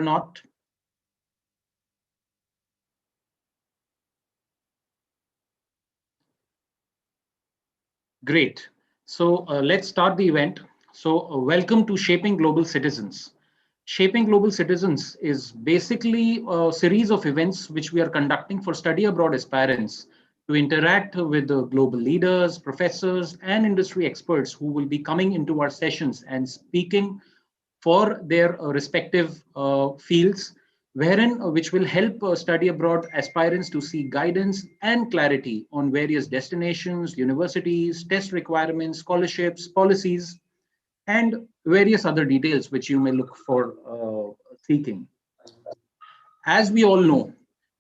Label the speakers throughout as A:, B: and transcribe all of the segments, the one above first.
A: not. Great. So let's start the event. So welcome to Shaping Global Citizens. Shaping Global Citizens is basically a series of events which we are conducting for study abroad aspirants to interact with the global leaders, professors, and industry experts who will be coming into our sessions and speaking for their respective fields, wherein which will help study abroad aspirants to seek guidance and clarity on various destinations, universities, test requirements, scholarships, policies, and various other details which you may look for seeking. As we all know,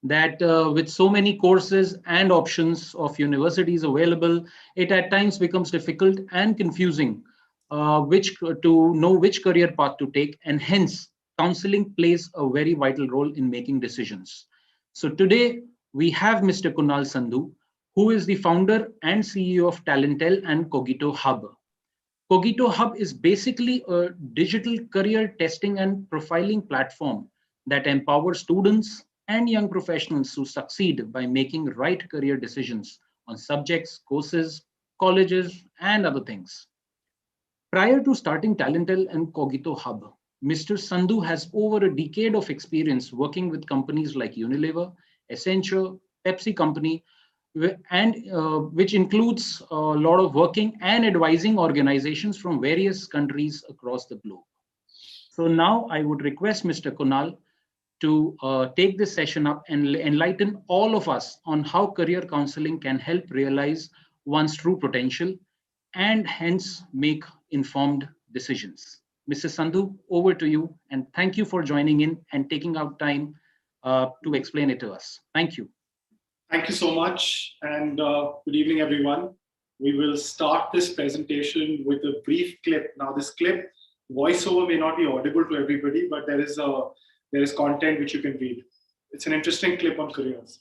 A: that with so many courses and options of universities available, it at times becomes difficult and confusing which to know which career path to take, and hence counseling plays a very vital role in making decisions. So today we have Mr. Kunal Sandhu, who is the founder and CEO of Talentel and Cogito Hub. Cogito Hub is basically a digital career testing and profiling platform that empowers students and young professionals to succeed by making right career decisions on subjects, courses, colleges, and other things. Prior to starting Talentel and Cogito Hub, Mr. Sandhu has over a decade of experience working with companies like Unilever, Accenture, Pepsi Company, and which includes a lot of working and advising organizations from various countries across the globe. So now I would request Mr. Kunal to take this session up and enlighten all of us on how career counseling can help realize one's true potential and hence make informed decisions. Mr. Sandhu, over to you, and thank you for joining in and taking out time to explain it to us. Thank you.
B: Thank you so much, and good evening, everyone. We will start this presentation with a brief clip. Now, this clip, voiceover may not be audible to everybody, but there is content which you can read. It's an interesting clip on careers.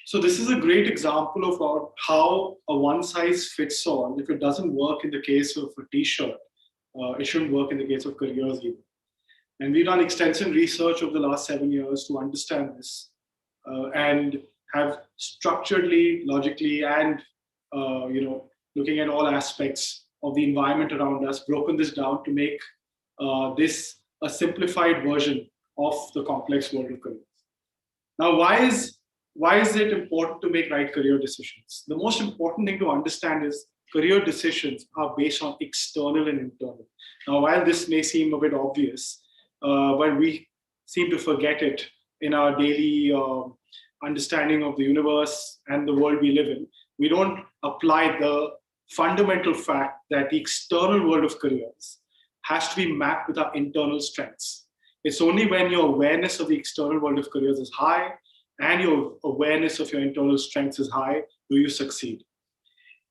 B: So this is a great example of how a one-size-fits-all, if it doesn't work in the case of a t-shirt, it shouldn't work in the case of careers either. And we've done extensive research over the last 7 years to understand this and have structuredly, logically, and looking at all aspects of the environment around us, broken this down to make this a simplified version of the complex world of careers. Now, why is it important to make right career decisions? The most important thing to understand is career decisions are based on external and internal. Now, while this may seem a bit obvious, but we seem to forget it in our daily understanding of the universe and the world we live in. We don't apply the fundamental fact that the external world of careers has to be mapped with our internal strengths. It's only when your awareness of the external world of careers is high and your awareness of your internal strengths is high, do you succeed.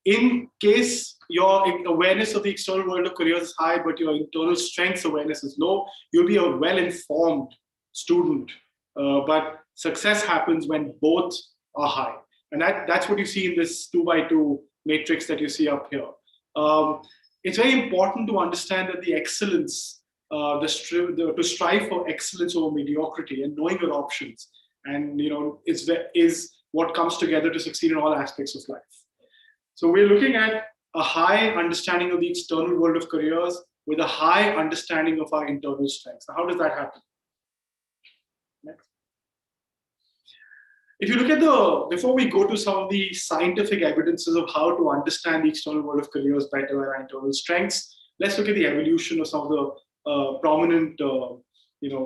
B: In case your awareness of the external world of careers is high, but your internal strengths awareness is low, you'll be a well-informed student. But success happens when both are high. And that's what you see in this 2x2 matrix that you see up here. It's very important to understand that the excellence, to strive for excellence over mediocrity and knowing your options, and is what comes together to succeed in all aspects of life. So we're looking at a high understanding of the external world of careers with a high understanding of our internal strengths. Now, how does that happen? Next. If you look at before we go to some of the scientific evidences of how to understand the external world of careers better and our internal strengths, let's look at the evolution of some of the prominent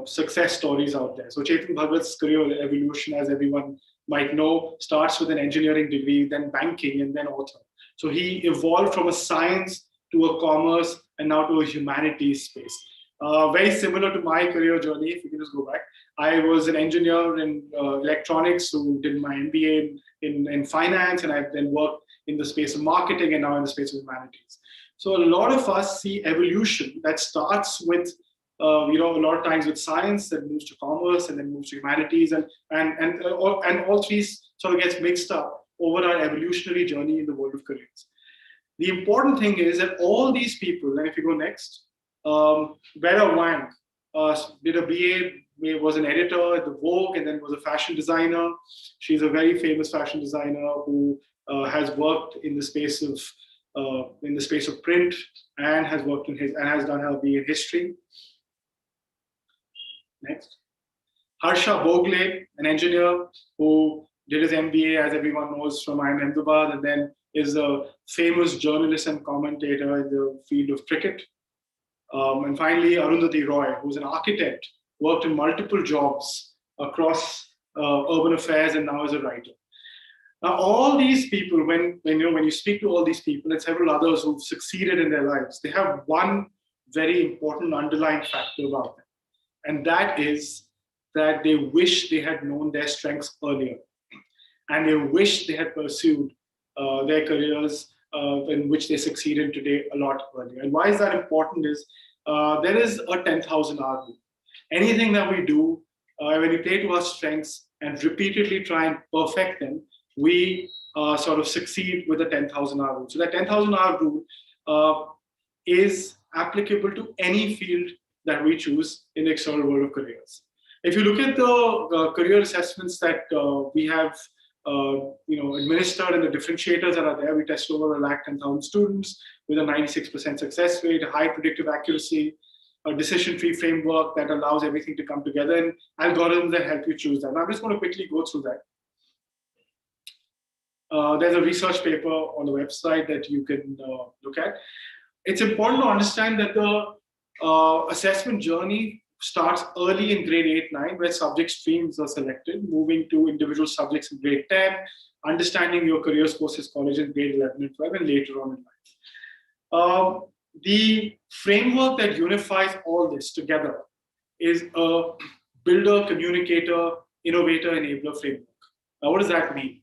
B: success stories out there. So Chetan Bhagat's career evolution, as everyone might know, starts with an engineering degree, then banking, and then author. So he evolved from a science to a commerce and now to a humanities space. Very similar to my career journey, if you can just go back. I was an engineer in electronics who did my MBA in finance, and I then worked in the space of marketing and now in the space of humanities. So a lot of us see evolution that starts with a lot of times with science, that moves to commerce and then moves to humanities, and all three sort of gets mixed up over our evolutionary journey in the world of careers. The important thing is that all these people, and if you go next, Vera Wang did a BA, was an editor at the Vogue, and then was a fashion designer. She's a very famous fashion designer who has worked in the space of print and has worked has done her BA in history. Next. Harsha Bogle, an engineer who did his MBA, as everyone knows, from IIM Ahmedabad, and then is a famous journalist and commentator in the field of cricket. And finally, Arundhati Roy, who's an architect, worked in multiple jobs across urban affairs, and now is a writer. Now, all these people, when you speak to all these people and several others who've succeeded in their lives, they have one very important underlying factor about them. And that is that they wish they had known their strengths earlier. And they wish they had pursued their careers in which they succeeded today a lot earlier. And why is that important is there is a 10,000 hour rule. Anything that we do, when we play to our strengths and repeatedly try and perfect them, we sort of succeed with the 10,000 hour rule. So that 10,000 hour rule is applicable to any field that we choose in the external world of careers. If you look at the career assessments that we have administered and the differentiators that are there, we test over 110,000 students with a 96% success rate, a high predictive accuracy, a decision tree framework that allows everything to come together, and algorithms that help you choose that. Now, I'm just going to quickly go through that. There's a research paper on the website that you can look at. It's important to understand that the assessment journey starts early in grade 8, 9, where subject streams are selected, moving to individual subjects in grade 10, understanding your career courses, college in grade 11 and 12, and later on in life. The framework that unifies all this together is a builder, communicator, innovator enabler framework. Now, what does that mean?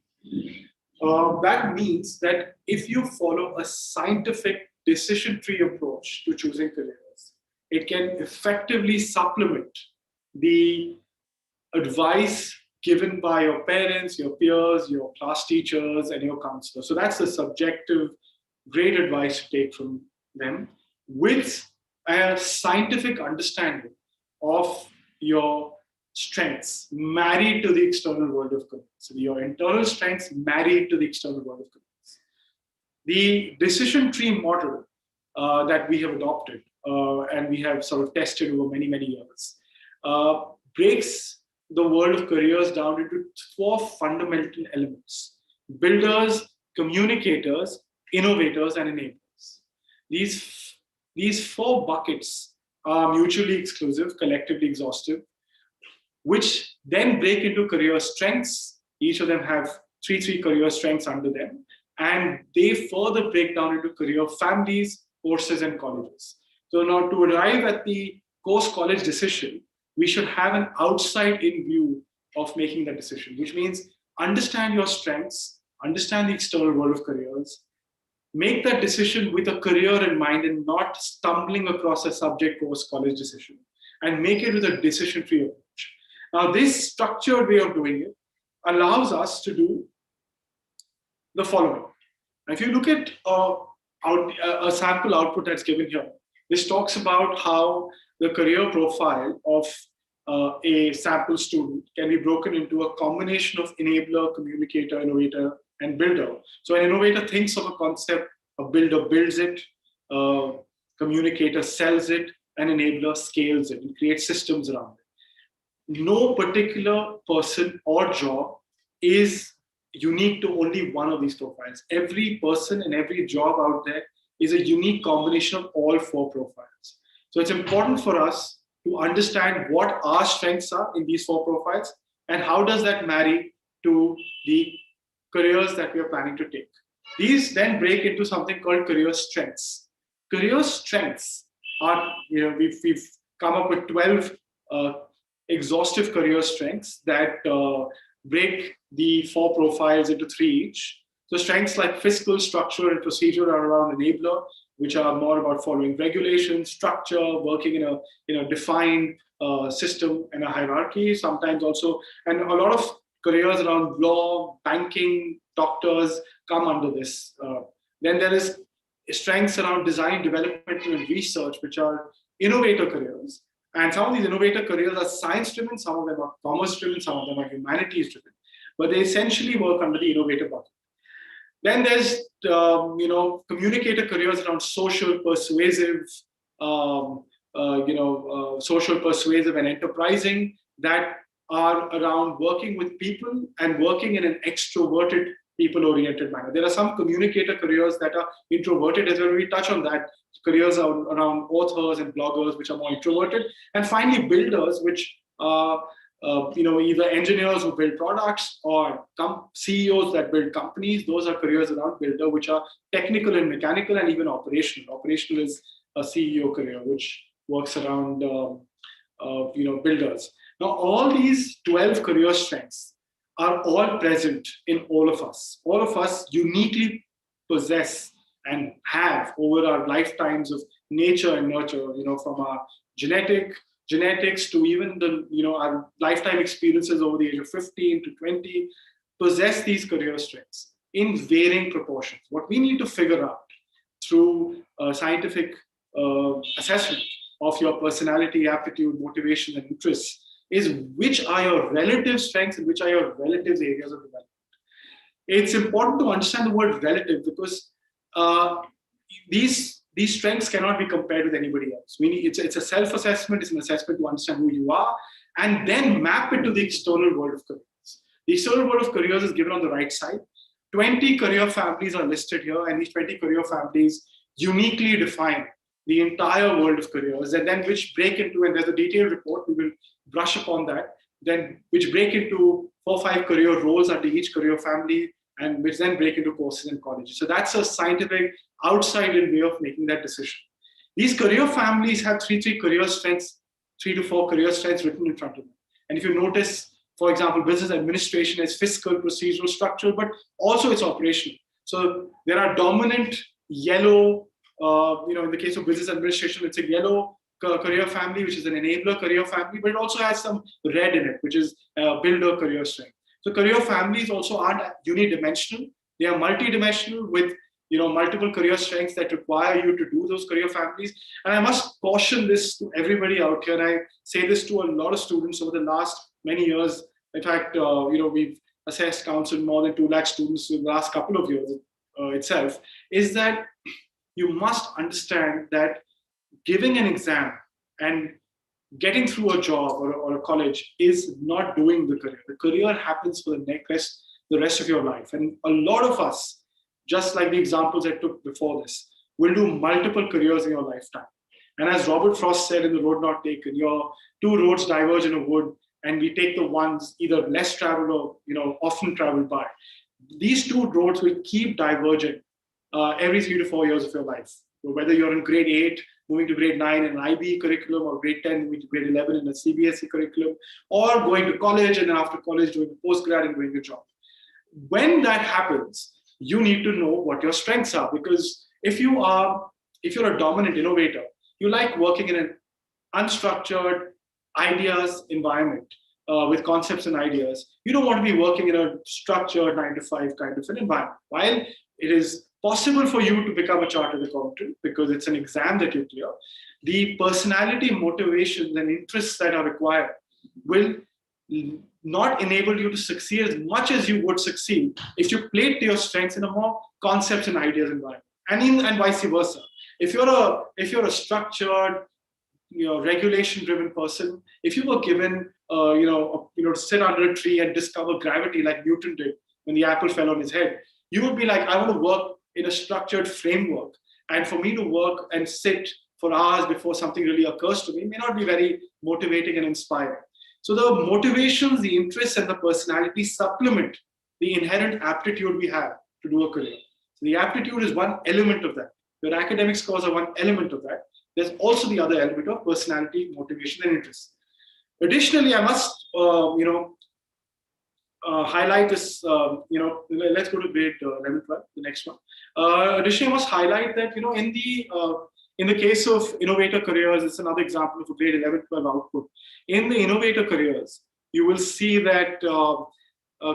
B: That means that if you follow a scientific decision tree approach to choosing careers, it can effectively supplement the advice given by your parents, your peers, your class teachers, and your counselor. So that's a subjective, great advice to take from them with a scientific understanding of your strengths married to the external world of careers. So your internal strengths married to the external world of careers. The decision tree model that we have adopted and we have sort of tested over many, many years breaks the world of careers down into four fundamental elements: builders, communicators, innovators, and enablers. These four buckets are mutually exclusive, collectively exhaustive, which then break into career strengths. Each of them have three career strengths under them, and they further break down into career families, courses, and colleges. So now to arrive at the course-college decision, we should have an outside-in view of making that decision, which means understand your strengths, understand the external world of careers, make that decision with a career in mind and not stumbling across a subject course college decision, and make it with a decision tree approach. Now, this structured way of doing it allows us to do the following. Now, if you look at a sample output that's given here, this talks about how the career profile of a sample student can be broken into a combination of enabler, communicator, innovator, and builder. So an innovator thinks of a concept, a builder builds it, a communicator sells it, an enabler scales it and creates systems around it. No particular person or job is unique to only one of these profiles. Every person and every job out there is a unique combination of all four profiles. So it's important for us to understand what our strengths are in these four profiles and how does that marry to the careers that we are planning to take. These then break into something called career strengths. Career strengths are, we've come up with 12 exhaustive career strengths that break the four profiles into three each. So strengths like fiscal, structure, and procedure are around enabler, which are more about following regulations, structure, working in a defined system and a hierarchy. Sometimes also, and a lot of careers around law, banking, doctors come under this. Then there is strengths around design, development, and research, which are innovator careers. And some of these innovator careers are science-driven, some of them are commerce-driven, some of them are humanities-driven. But they essentially work under the innovator bucket. Then there's communicator careers around social, persuasive, social, persuasive, and enterprising that are around working with people and working in an extroverted, people-oriented manner. There are some communicator careers that are introverted as well. We touch on that. Careers are around authors and bloggers, which are more introverted. And finally, builders, which are either engineers who build products or CEOs that build companies. Those are careers around builder, which are technical and mechanical and even operational. Operational is a CEO career, which works around builders. Now, all these 12 career strengths are all present in all of us. All of us uniquely possess and have over our lifetimes of nature and nurture, from our genetics to even our lifetime experiences over the age of 15 to 20, possess these career strengths in varying proportions. What we need to figure out through scientific assessment of your personality, aptitude, motivation, and interests is which are your relative strengths and which are your relative areas of development. It's important to understand the word relative because these strengths cannot be compared with anybody else. It's a self-assessment, it's an assessment to understand who you are, and then map it to the external world of careers. The external world of careers is given on the right side. 20 career families are listed here, and these 20 career families uniquely define the entire world of careers, and then which break into, and there's a detailed report, we will brush upon that, then which break into 4 or 5 career roles under each career family, and which then break into courses and colleges. So that's a scientific outside-in way of making that decision. These career families have 3 career strengths, 3 to 4 career strengths written in front of them. And if you notice For example, business administration is fiscal, procedural, structural, but also it's operational. So there are dominant yellow, in the case of business administration, it's a yellow career family, which is an enabler career family, but it also has some red in it, which is builder career strength. So career families also aren't unidimensional. They are multidimensional with multiple career strengths that require you to do those career families. And I must caution this to everybody out here. And I say this to a lot of students over the last many years. In fact, we've assessed, counseled more than 2 lakh students in the last couple of years itself, is that you must understand that giving an exam and getting through a job or a college is not doing the career. The career happens for the rest of your life. And a lot of us, just like the examples I took before this, will do multiple careers in your lifetime. And as Robert Frost said in The Road Not Taken, your 2 roads diverge in a wood, and we take the ones either less traveled or often traveled by. These 2 roads will keep diverging every 3 to 4 years of your life. So whether you're in grade 8, moving to grade 9 in an IB curriculum, or grade 10, moving to grade 11 in a CBSE curriculum, or going to college and then after college doing a postgrad and doing a job. When that happens, you need to know what your strengths are, because if you're a dominant innovator, you like working in an unstructured ideas environment with concepts and ideas. You don't want to be working in a structured 9 to 5 kind of an environment. While it is possible for you to become a chartered accountant because it's an exam that you clear, the personality, motivations, and interests that are required will not enable you to succeed as much as you would succeed if you played to your strengths in a more concepts and ideas environment, and vice versa. If you're a structured, regulation-driven person, if you were given, to sit under a tree and discover gravity like Newton did when the apple fell on his head, you would be like, I want to work in a structured framework, and for me to work and sit for hours before something really occurs to me may not be very motivating and inspiring. So the motivations, the interests, and the personality supplement the inherent aptitude we have to do a career. So the aptitude is one element of that. Your academic scores are one element of that. There's also the other element of personality, motivation, and interest. Additionally, I must, highlight this, let's go to grade 11, 12, the next one. Additionally, I must highlight that, in the case of innovator careers, it's another example of a grade 11, 12 output. In the innovator careers, you will see that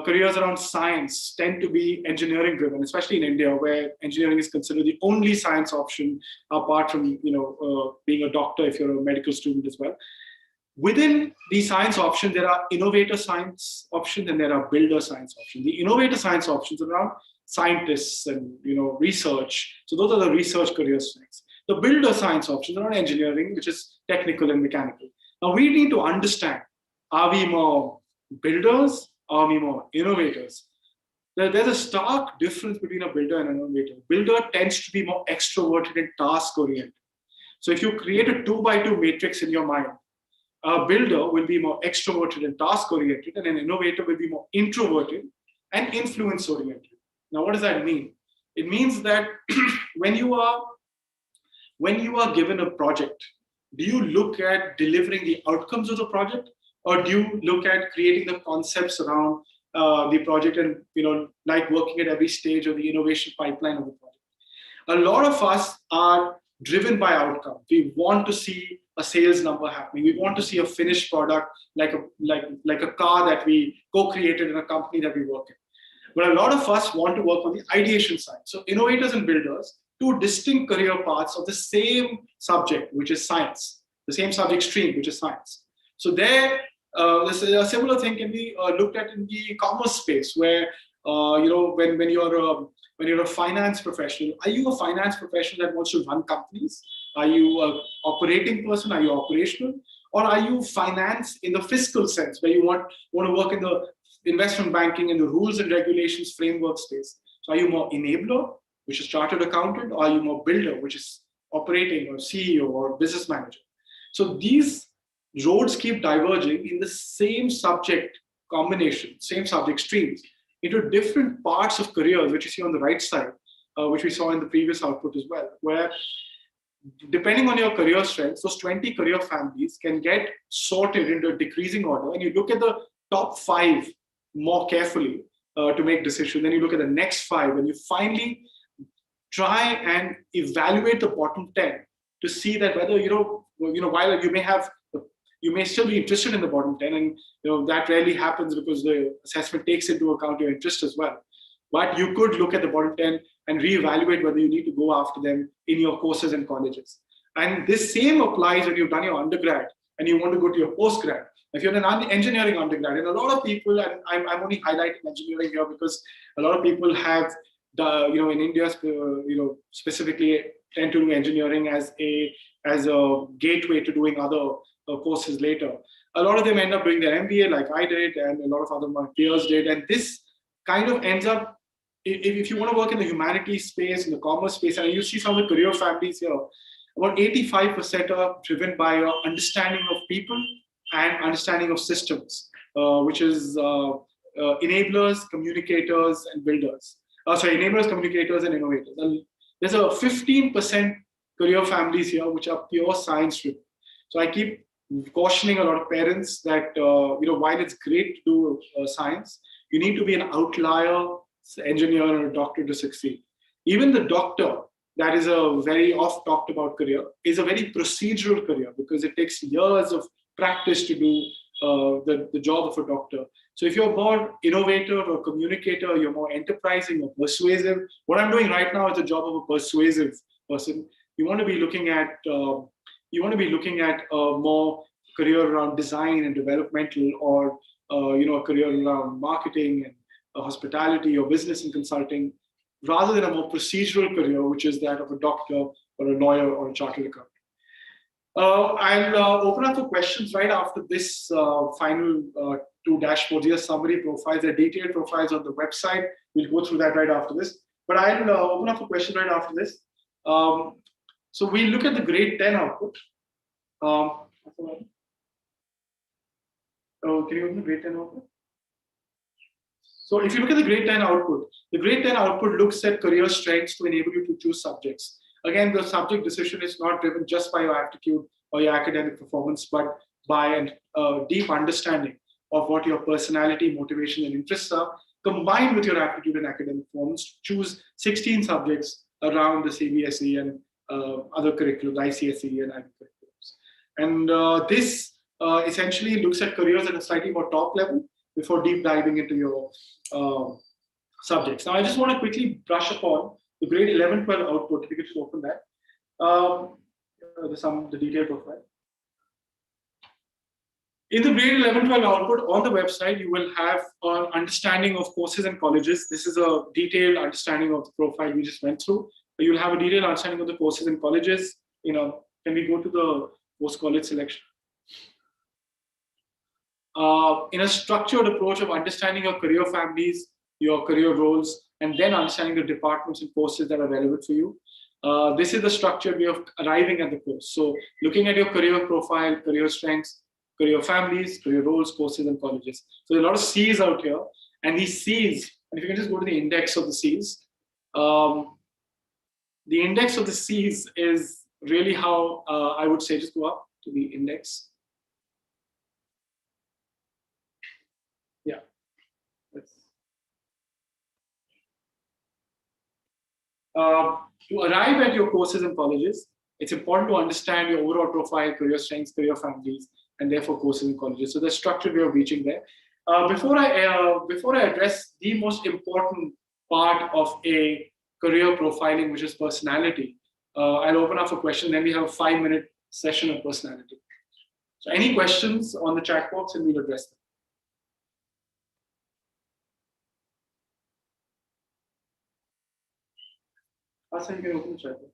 B: careers around science tend to be engineering driven, especially in India, where engineering is considered the only science option apart from being a doctor if you're a medical student as well. Within the science option, there are innovator science options and there are builder science options. The innovator science options are around scientists and research. So those are the research career strengths. The builder science options are around engineering, which is technical and mechanical. Now we need to understand, are we more builders? Are we more innovators? There's a stark difference between a builder and an innovator. Builder tends to be more extroverted and task-oriented. So if you create a 2x2 matrix in your mind, a builder will be more extroverted and task-oriented, and an innovator will be more introverted and influence-oriented. Now, what does that mean? It means that when you are given a project, do you look at delivering the outcomes of the project, or do you look at creating the concepts around the project and like working at every stage of the innovation pipeline of the project? A lot of us are driven by outcome. We want to see a sales number happening. We want to see a finished product like a car that we co-created in a company that we work in. But a lot of us want to work on the ideation side. So innovators and builders, 2 distinct career paths of the same subject, which is science, the same subject stream, which is science. So there, a similar thing can be looked at in the commerce space, where when you're a finance professional, are you a finance professional that wants to run companies? Are you an operating person? Are you operational? Or are you finance in the fiscal sense, where you want to work in the investment banking and the rules and regulations framework space? So are you more enabler, which is chartered accountant, or are you more builder, which is operating or CEO or business manager? So these roads keep diverging in the same subject combination, same subject streams, into different parts of careers, which you see on the right side, which we saw in the previous output as well, where depending on your career strengths, those 20 career families can get sorted into a decreasing order. And you look at the top 5 more carefully to make decisions. Then you look at the next 5, and you finally try and evaluate the bottom 10 to see that whether while you may still be interested in the bottom 10, and that rarely happens because the assessment takes into account your interest as well. But you could look at the bottom 10 and reevaluate whether you need to go after them in your courses and colleges. And this same applies when you've done your undergrad and you want to go to your postgrad. If you're an engineering undergrad, and a lot of people, and I'm only highlighting engineering here because a lot of people have in India, specifically tend to do engineering as a gateway to doing other courses later. A lot of them end up doing their MBA like I did, and a lot of other my peers did. And this kind of ends up, if you want to work in the humanities space, in the commerce space, and you see some of the career families here, about 85% are driven by your understanding of people and understanding of systems, which is enablers, communicators, and builders. Enablers, communicators, and innovators. And there's a 15% career families here, which are pure science driven. So I keep cautioning a lot of parents that, while it's great to do science, you need to be an outlier engineer or a doctor to succeed. Even the doctor, that is a very oft talked about career, is a very procedural career because it takes years of practice to do the job of a doctor. So if you're more innovator or communicator, you're more enterprising or persuasive. What I'm doing right now is the job of a persuasive person. You want to be looking at more career around design and developmental, or a career around marketing and hospitality or business and consulting, rather than a more procedural career, which is that of a doctor or a lawyer or a chartered accountant. I'll open up for questions right after this final 2 dashboards. These are summary profiles. They're detailed profiles on the website. We'll go through that right after this. But I'll open up for questions right after this. So we'll look at the grade 10 output. Can you open the grade 10 output? So if you look at the grade 10 output, the grade 10 output looks at career strengths to enable you to choose subjects. Again, the subject decision is not driven just by your aptitude or your academic performance, but by a deep understanding of what your personality, motivation, and interests are, combined with your aptitude and academic performance. Choose 16 subjects around the CBSE and other curriculums, ICSE and IB curriculums. And this essentially looks at careers at a slightly more top level before deep diving into your subjects. Now, I just want to quickly brush upon the grade 11-12 output. If you could just open that. The detailed profile. In the grade 11-12 output on the website, you will have an understanding of courses and colleges. This is a detailed understanding of the profile we just went through. You'll have a detailed understanding of the courses and colleges. Can we go to the post-college selection? In a structured approach of understanding your career families, your career roles, and then understanding the departments and courses that are relevant for you. This is the structured way of arriving at the course. So looking at your career profile, career strengths, career families, career roles, courses, and colleges. So there are a lot of C's out here. And these C's, and if you can just go to the index of the C's, the index of the C's is really how I would say just go up to the index. Yeah. To arrive at your courses and colleges, it's important to understand your overall profile, career strengths, career families, and therefore courses and colleges. So there's structured way of reaching there. Before I address the most important part of a career profiling, which is personality, I'll open up for questions. Then we have a 5-minute session of personality. So any questions on the chat box, and we'll address them. Asan, you can open the chat box.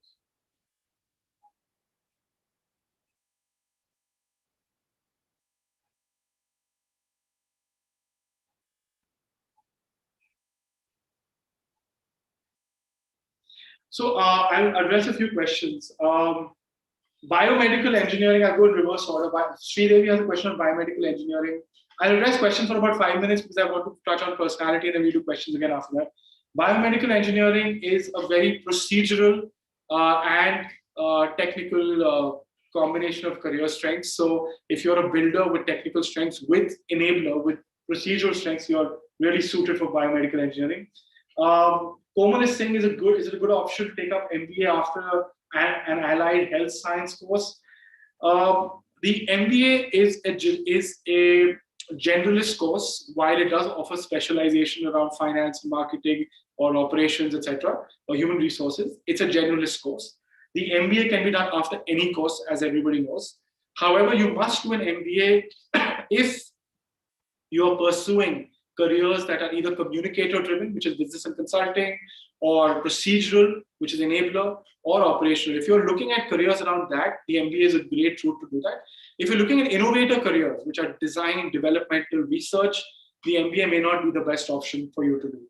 B: So I'll address a few questions. Biomedical engineering, I'll go in reverse order. Sridevi has a question on biomedical engineering. I'll address questions for about 5 minutes because I want to touch on personality, and then we do questions again after that. Biomedical engineering is a very procedural and technical combination of career strengths. So if you're a builder with technical strengths, with enabler, with procedural strengths, you're really suited for biomedical engineering. Komal is saying, is it a good option to take up MBA after an allied health science course? The MBA is a generalist course, while it does offer specialization around finance, marketing, or operations, etc., or human resources. It's a generalist course. The MBA can be done after any course, as everybody knows. However, you must do an MBA if you're pursuing careers that are either communicator driven, which is business and consulting, or procedural, which is enabler, or operational. If you're looking at careers around that, the MBA is a great route to do that. If you're looking at innovator careers, which are design, developmental, research, the MBA may not be the best option for you to do.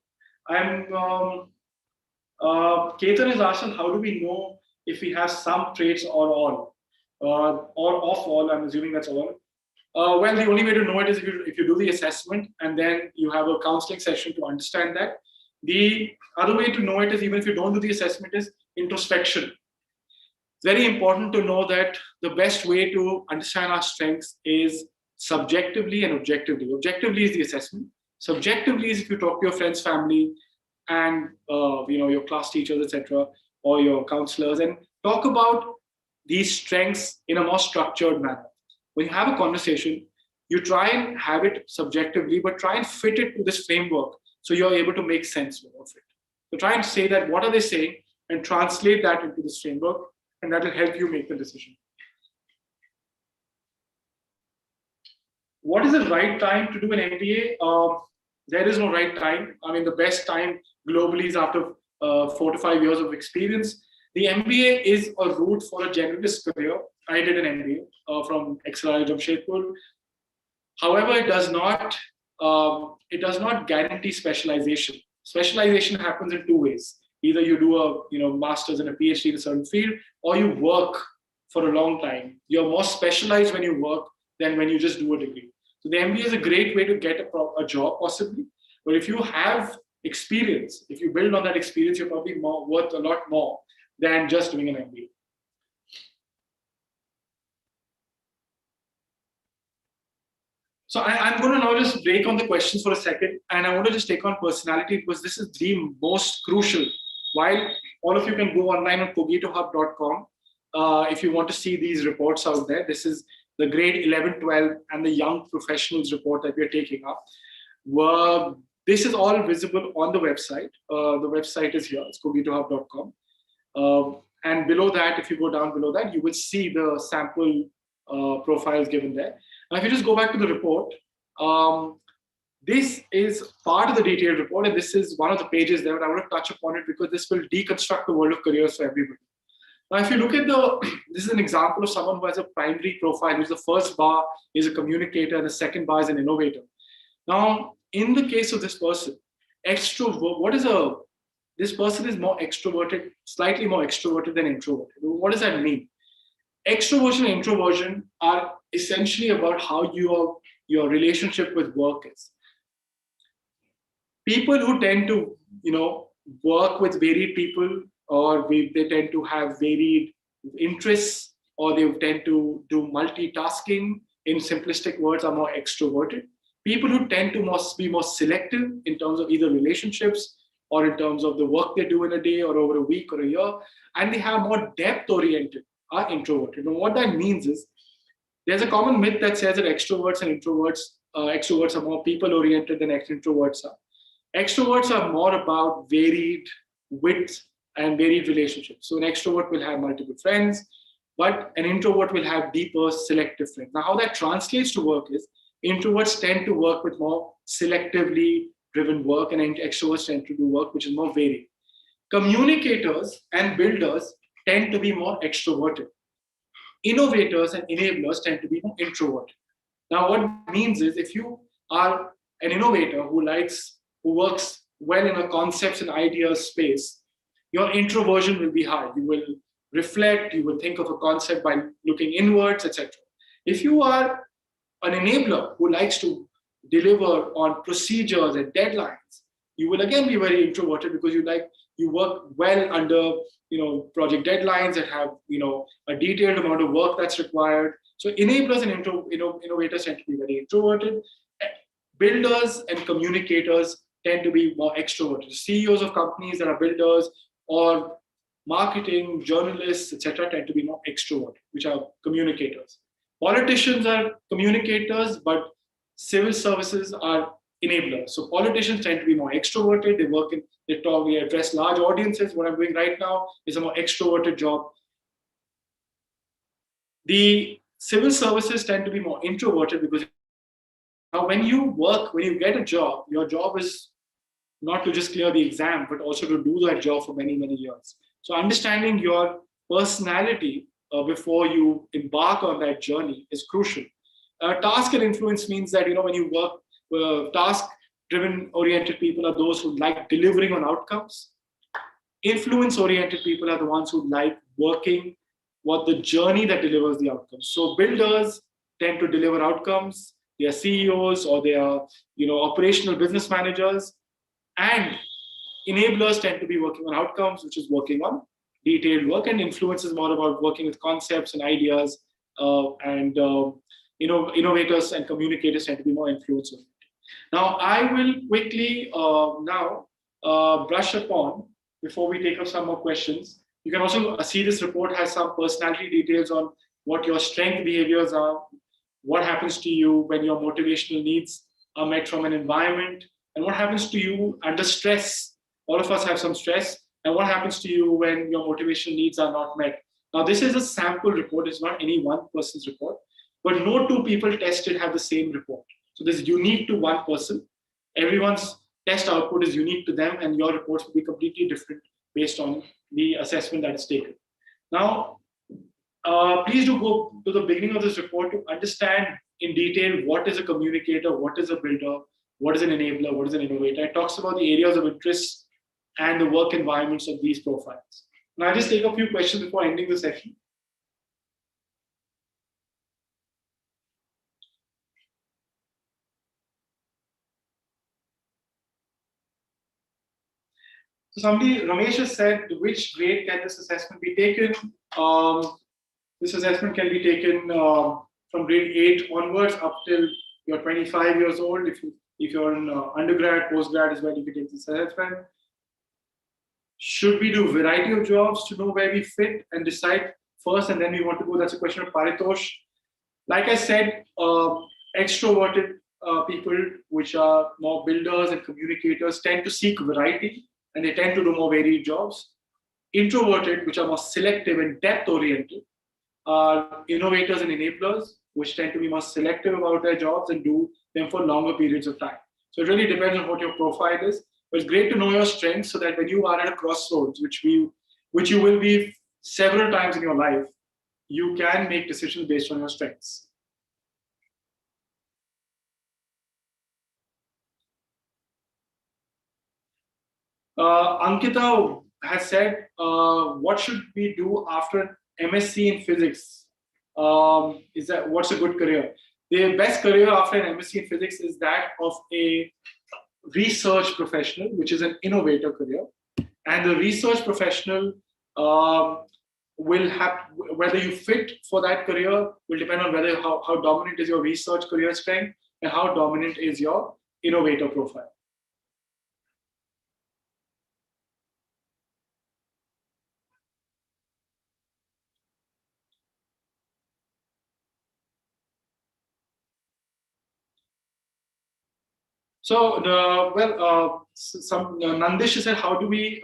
B: Ketan is asking, how do we know if we have some traits or all? Or of all, I'm assuming that's all. Well, the only way to know it is if you do the assessment and then you have a counseling session to understand that. The other way to know it is, even if you don't do the assessment, is introspection. It's very important to know that the best way to understand our strengths is subjectively and objectively. Objectively is the assessment. Subjectively is if you talk to your friends, family, and your class teachers, etc., or your counselors, and talk about these strengths in a more structured manner. When you have a conversation, you try and have it subjectively, but try and fit it to this framework so you're able to make sense of it. So try and say that, what are they saying, and translate that into this framework, and that will help you make the decision. What is the right time to do an MBA? There is no right time. I mean, the best time globally is after 4 to 5 years of experience. The MBA is a route for a generalist career. I did an MBA from XRI Jamshedpur. However, it does not guarantee specialization. Specialization happens in two ways. Either you do a master's and a PhD in a certain field, or you work for a long time. You're more specialized when you work than when you just do a degree. So the MBA is a great way to get a job, possibly. But if you have experience, if you build on that experience, you're probably worth a lot more than just doing an MBA. So I'm going to now just break on the questions for a second, and I want to just take on personality, because this is the most crucial. While all of you can go online on cogitohub.com if you want to see these reports out there. This is the grade 11, 12, and the young professionals report that we are taking up. This is all visible on the website. The website is here, it's cogitohub.com. And below that, if you go down below that, you will see the sample profiles given there. Now, if you just go back to the report, this is part of the detailed report, and this is one of the pages there, but I want to touch upon it because this will deconstruct the world of careers for everybody. Now, if you look at this is an example of someone who has a primary profile, who's the first bar is a communicator, and the second bar is an innovator. Now, in the case of this person, this person is more extroverted, slightly more extroverted than introverted. What does that mean? Extroversion and introversion are essentially about how your relationship with work is. People who tend to, work with varied people, or they tend to have varied interests, or they tend to do multitasking, in simplistic words, are more extroverted. People who tend to be more selective in terms of either relationships or in terms of the work they do in a day or over a week or a year, and they have more depth-oriented, are introverted. And what that means is, there's a common myth that says that extroverts and introverts, extroverts are more people-oriented than introverts are. Extroverts are more about varied width and varied relationships. So an extrovert will have multiple friends, but an introvert will have deeper selective friends. Now, how that translates to work is, introverts tend to work with more selectively driven work, and extroverts tend to do work which is more varied. Communicators and builders tend to be more extroverted. Innovators and enablers tend to be more introverted. Now, what it means is, if you are an innovator who works well in a concepts and ideas space, your introversion will be high. You will reflect, you will think of a concept by looking inwards, etc. If you are an enabler who likes to deliver on procedures and deadlines, you will again be very introverted, because you work well under project deadlines that have a detailed amount of work that's required. So enablers and innovators tend to be very introverted. builders and communicators tend to be more extroverted. CEOs of companies that are builders or marketing, journalists, etc., tend to be more extroverted, which are communicators. Politicians are communicators, but civil services are enablers. So politicians tend to be more extroverted. They work in, they talk, they address large audiences. What I'm doing right now is a more extroverted job. The civil services tend to be more introverted because now when you work, when you get a job, your job is not to just clear the exam, but also to do that job for many, many years. So understanding your personality before you embark on that journey is crucial. Task and influence means that, when you work, task-driven oriented people are those who like delivering on outcomes. Influence-oriented people are the ones who like working what the journey that delivers the outcomes. So builders tend to deliver outcomes. They are CEOs or they are, operational business managers. And enablers tend to be working on outcomes, which is working on detailed work, and influence is more about working with concepts and ideas. Innovators and communicators tend to be more influential. Now, I will quickly brush upon before we take up some more questions. You can also see this report has some personality details on what your strength behaviors are, what happens to you when your motivational needs are met from an environment, and what happens to you under stress. All of us have some stress, and what happens to you when your motivational needs are not met. Now, this is a sample report. It's not any one person's report, but no two people tested have the same report. So this is unique to one person. Everyone's test output is unique to them, and your reports will be completely different based on the assessment that is taken. Now, please do go to the beginning of this report to understand in detail what is a communicator, what is a builder, what is an enabler, what is an innovator. It talks about the areas of interest and the work environments of these profiles. Now, I'll just take a few questions before ending the session. So Ramesh has said, which grade can this assessment be taken? This assessment can be taken from grade 8 onwards up till you're 25 years old. If you're in undergrad, postgrad is where you can take this assessment. Should we do variety of jobs to know where we fit and decide first, and then we want to go? That's a question of Paritosh. Like I said, extroverted people, which are more builders and communicators, tend to seek variety, and they tend to do more varied jobs. Introverted, which are more selective and depth-oriented, are innovators and enablers, which tend to be more selective about their jobs and do them for longer periods of time. So it really depends on what your profile is. But it's great to know your strengths so that when you are at a crossroads, which you will be several times in your life, you can make decisions based on your strengths. Ankita has said, what should we do after MSc in physics? What's a good career? The best career after an MSc in physics is that of a research professional, which is an innovator career. And the research professional will have, whether you fit for that career will depend on whether how dominant is your research career strength and how dominant is your innovator profile. So, Nandish said, how do we,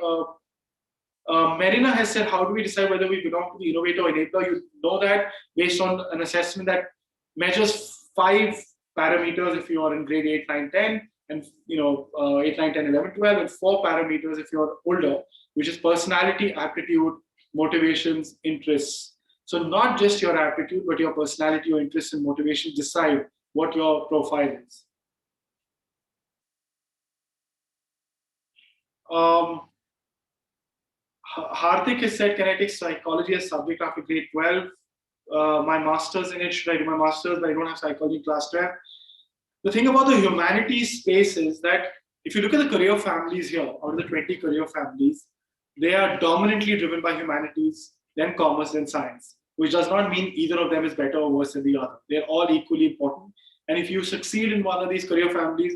B: Marina has said, how do we decide whether we belong to the innovator or enabler? You know that based on an assessment that measures 5 parameters if you are in grade 8, 9, 10, and 8, 9, 10, 11, 12, and 4 parameters if you're older, which is personality, aptitude, motivations, interests. So not just your aptitude, but your personality, your interests, and motivations decide what your profile is. Hardik has said, can I take psychology as subject after grade 12? My master's in it, should I do my master's, but I don't have psychology class 12. The thing about the humanities space is that if you look at the career families here, out of the 20 career families, they are dominantly driven by humanities, then commerce, then science, which does not mean either of them is better or worse than the other. They're all equally important. And if you succeed in one of these career families,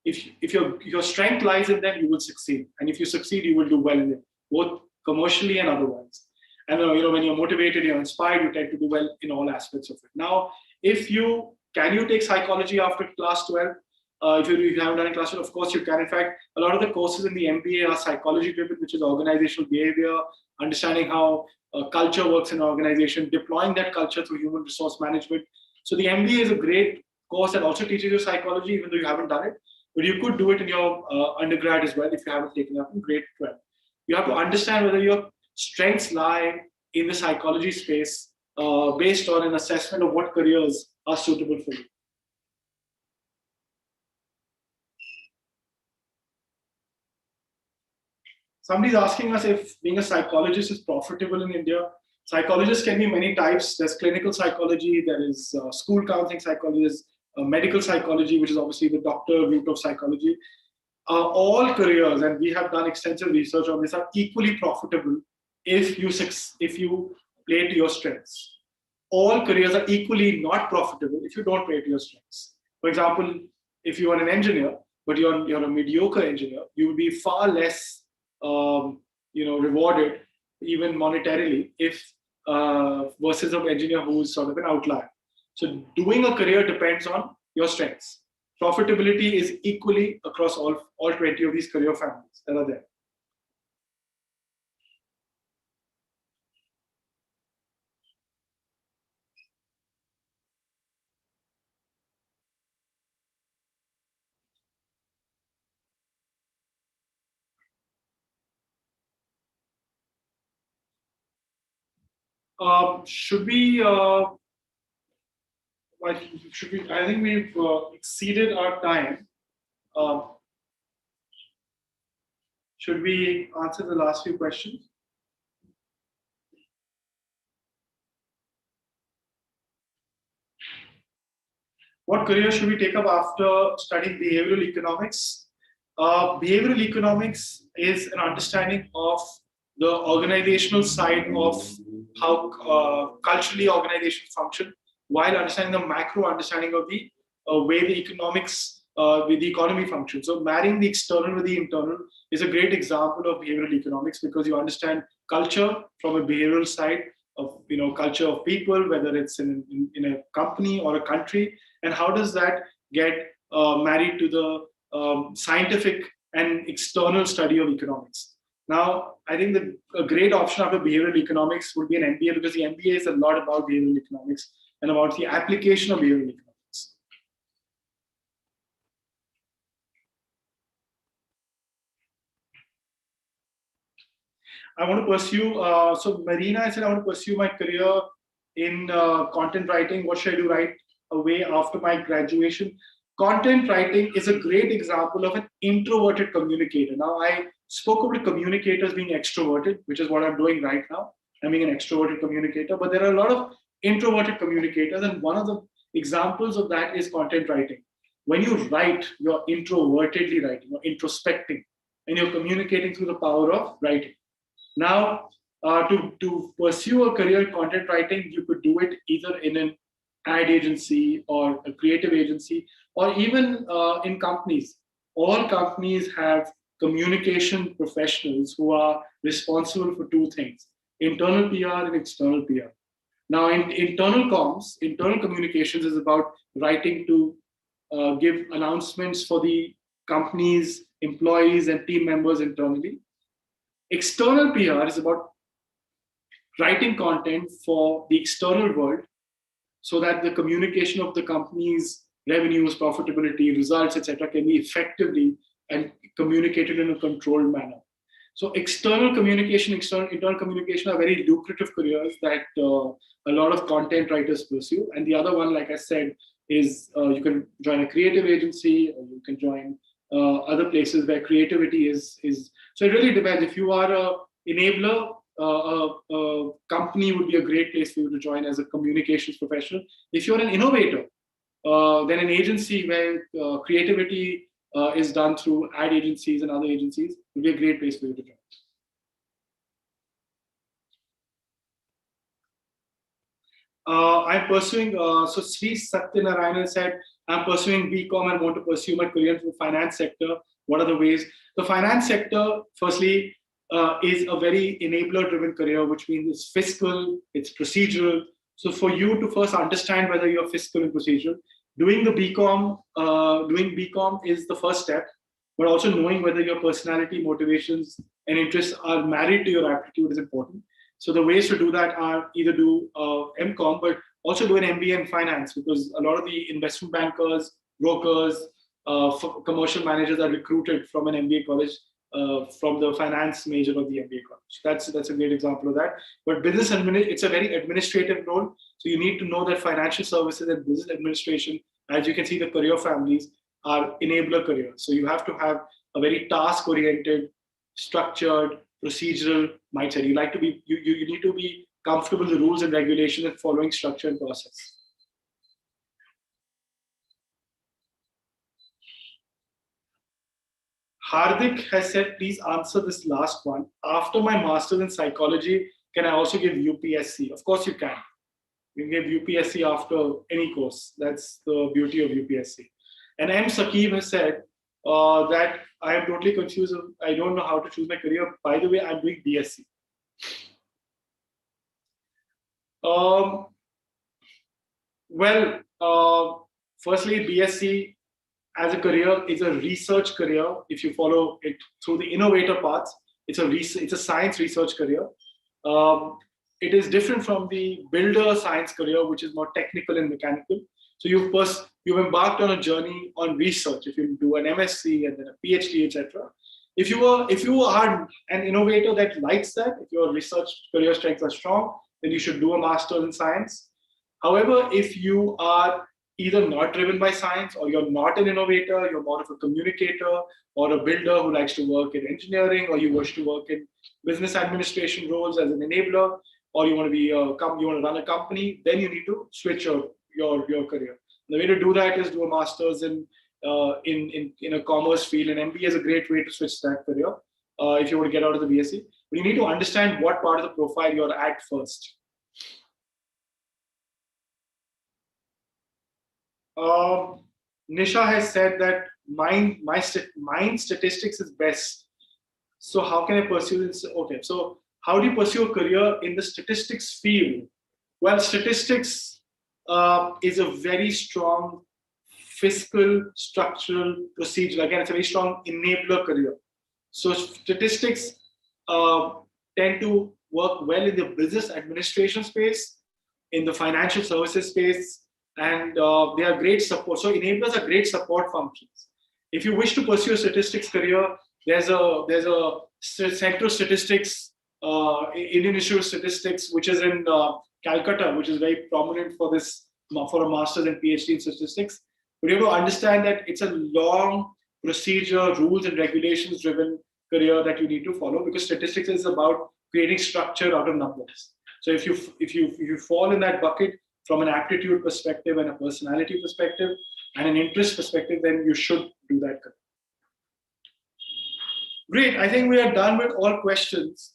B: if your strength lies in them, you will succeed. And if you succeed, you will do well in it, both commercially and otherwise. And when you're motivated, you're inspired, you tend to do well in all aspects of it. Now, can you take psychology after class 12? If you haven't done it class 12, of course you can. In fact, a lot of the courses in the MBA are psychology driven, which is organizational behavior, understanding how culture works in an organization, deploying that culture through human resource management. So the MBA is a great course that also teaches you psychology, even though you haven't done it. But you could do it in your undergrad as well if you haven't taken it up in grade 12. You have to understand whether your strengths lie in the psychology space based on an assessment of what careers are suitable for you. Somebody's asking us if being a psychologist is profitable in India. Psychologists can be many types. There's clinical psychology, there is school counseling psychology, medical psychology, which is obviously the doctor route of psychology. All careers, and we have done extensive research on this, are equally profitable if you play to your strengths. All careers are equally not profitable if you don't play to your strengths. For example, if you are an engineer, but you're a mediocre engineer, you will be far less rewarded, even monetarily, if versus an engineer who's sort of an outlier. So doing a career depends on your strengths. Profitability is equally across all 20 of these career families that are there. Should we? I think we've exceeded our time. Should we answer the last few questions? What career should we take up after studying behavioral economics? Behavioral economics is an understanding of the organizational side of how culturally organizations function, while understanding the macro understanding of the way the economy functions. So marrying the external with the internal is a great example of behavioral economics, because you understand culture from a behavioral side of culture of people, whether it's in a company or a country, and how does that get married to the scientific and external study of economics. Now, I think that a great option after behavioral economics would be an MBA, because the MBA is a lot about behavioral economics and about the application of behavioral economics. I want to pursue, so Marina, I said I want to pursue my career in content writing. What should I do right away after my graduation? Content writing is a great example of an introverted communicator. Now, I spoke about communicators being extroverted, which is what I'm doing right now. I'm being an extroverted communicator, but there are a lot of introverted communicators, and one of the examples of that is content writing. When you write, you're introvertedly writing, you're introspecting, and you're communicating through the power of writing. Now, to pursue a career in content writing, you could do it either in an ad agency or a creative agency, or even in companies. All companies have communication professionals who are responsible for two things: internal PR and external PR. Now, in internal communications is about writing to give announcements for the company's employees and team members internally. External PR is about writing content for the external world, so that the communication of the company's revenues, profitability, results, etc., can be effectively and communicated in a controlled manner. So external communication, internal communication are very lucrative careers that a lot of content writers pursue. And the other one, like I said, is you can join a creative agency, or you can join other places where creativity is. So it really depends. If you are an enabler, a company would be a great place for you to join as a communications professional. If you're an innovator, then an agency where creativity is done through ad agencies and other agencies would be a great place for you to join. I'm pursuing, so Sri Satyanarayanan said, I'm pursuing BCom and want to pursue my career in the finance sector. What are the ways? The finance sector, firstly, is a very enabler-driven career, which means it's fiscal, it's procedural. So for you to first understand whether you're fiscal and procedural, doing BCom is the first step, but also knowing whether your personality, motivations, and interests are married to your aptitude is important. So the ways to do that are either do MCom, but also do an MBA in finance, because a lot of the investment bankers, brokers, commercial managers are recruited from an MBA college, from the finance major of the MBA college. That's a great example of that. But business it's a very administrative role. So you need to know that financial services and business administration, as you can see, the career families are enabler careers. So you have to have a very task-oriented, structured, procedural mindset. You need to be comfortable with the rules and regulations and following structure and process. Hardik has said, please answer this last one. After my master's in psychology, can I also give UPSC? Of course you can. You can give UPSC after any course. That's the beauty of UPSC. And M. Saqib has said that I am totally confused. I don't know how to choose my career. By the way, I'm doing BSc. Firstly, BSc as a career is a research career. If you follow it through the innovator paths, it's a science research career. It is different from the builder science career, which is more technical and mechanical. So you've embarked on a journey on research. If you do an MSc and then a PhD, etc. If you are an innovator that likes that, if your research career strengths are strong, then you should do a master's in science. However, if you are either not driven by science, or you're not an innovator, you're more of a communicator or a builder who likes to work in engineering, or you wish to work in business administration roles as an enabler, or you want to run a company, then you need to switch your career. The way to do that is do a master's in a commerce field, and MBA is a great way to switch that career if you want to get out of the BSc. But you need to understand what part of the profile you're at first. Nisha has said that mind statistics is best. So how can I pursue this? Okay, so how do you pursue a career in the statistics field? Well, statistics is a very strong fiscal, structural, procedural. Again, it's a very strong enabler career. So statistics tend to work well in the business administration space, in the financial services space, and they are great support. So enablers are great support functions. If you wish to pursue a statistics career, there's a Center of Statistics, Indian Institute of Statistics, which is in Calcutta, which is very prominent for a master's and PhD in statistics. But you have to understand that it's a long procedure, rules and regulations driven career that you need to follow, because statistics is about creating structure out of numbers. So if you fall in that bucket from an aptitude perspective and a personality perspective and an interest perspective, then you should do that career. Great. I think we are done with all questions.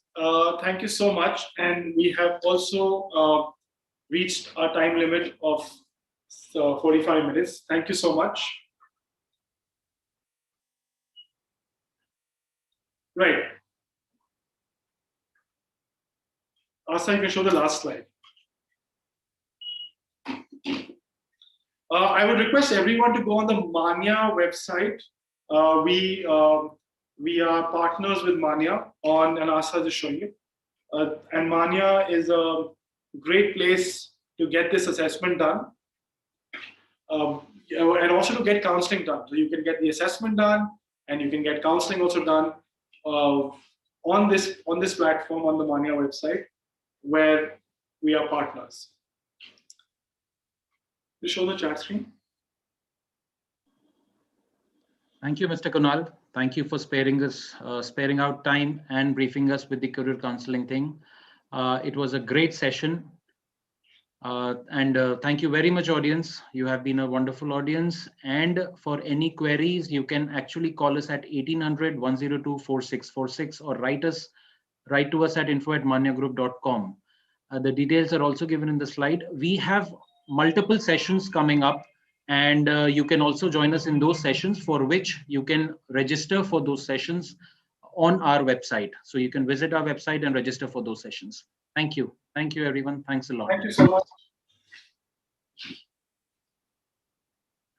B: Thank you so much. And we have also reached our time limit of 45 minutes. Thank you so much. Right. Asa, you can show the last slide. I would request everyone to go on the Manya website. We are partners with Manya and Asa is showing you. And Manya is a great place to get this assessment done. And also to get counseling done. So you can get the assessment done and you can get counseling also done on this platform on the Manya website, where we are partners. You show the chat screen.
A: Thank you, Mr. Kunal. Thank you for sparing out time and briefing us with the career counseling thing. It was a great session. And thank you very much, audience. You have been a wonderful audience. And for any queries, you can actually call us at 1800-102-4646 or write to us at info@manyagroup.com. The details are also given in the slide. We have multiple sessions coming up, and you can also join us in those sessions, for which you can register for those sessions on our website. So you can visit our website and register for those sessions. Thank you. Thank you, everyone. Thanks a lot.
B: Thank you so much.